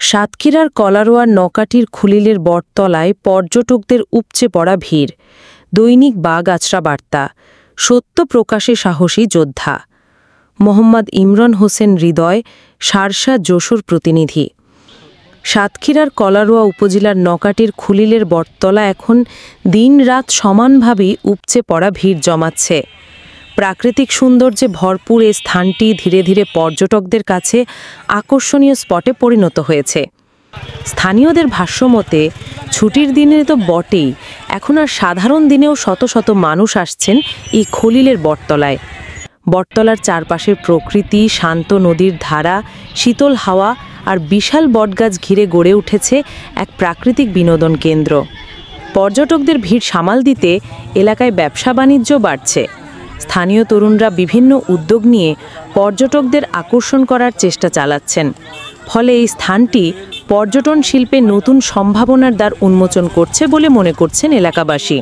সাতক্ষীরার কলারোয়ার নকাটির খুলিলের বটতলায় পর্যটকদের উপচে পড়া ভিড়। দৈনিক বাগ-আচরা বার্তা। সত্য প্রকাশে সাহসী যোদ্ধা। মোহাম্মদ ইমরান হোসেন হৃদয়, সারসা যশোর প্রতিনিধি। সাতক্ষীরার কলারোয়া উপজেলার নকাটির খুলিলের বটতলা এখন দিন-রাত সমানভাবেই উপচে পড়া ভিড় জমাচ্ছে। প্রাকৃতিক সৌন্দর্যে ভরপুর এই স্থানটি ধীরে ধীরে পর্যটকদের কাছে আকর্ষণীয় স্পটে পরিণত হয়েছে। স্থানীয়দের ভাষ্যমতে ছুটির দিনে তো বটেই, এখন আর সাধারণ দিনেও শত শত মানুষ আসছেন এই খলিলের বটতলায়। বটতলার চারপাশের প্রকৃতি, শান্ত নদীর ধারা, শীতল হাওয়া আর বিশাল বটগাছ ঘিরে গড়ে উঠেছে এক প্রাকৃতিক বিনোদন কেন্দ্র। পর্যটকদের ভিড় সামাল দিতে এলাকায় ব্যবসা বাণিজ্য বাড়ছে। স্থানীয় তরুণরা বিভিন্ন উদ্যোগ নিয়ে পর্যটকদের আকর্ষণ করার চেষ্টা চালাচ্ছেন। ফলে এই স্থানটি পর্যটন শিল্পে নতুন সম্ভাবনার দ্বার উন্মোচন করছে বলে মনে করছেন এলাকাবাসী।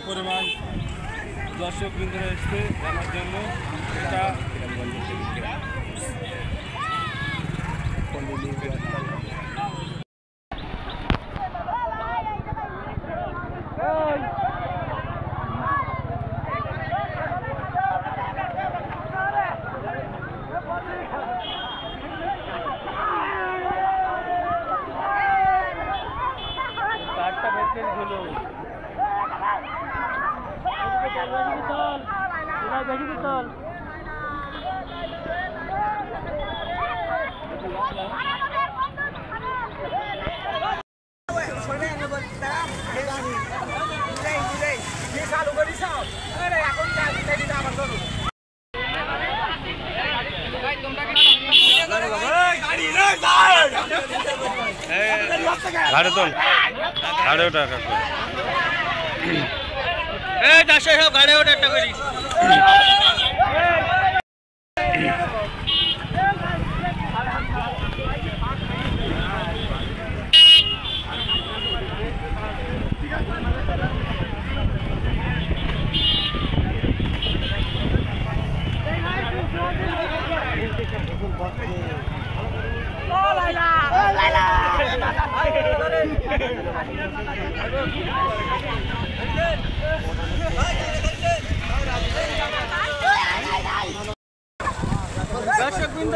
দর্শকবৃন্দ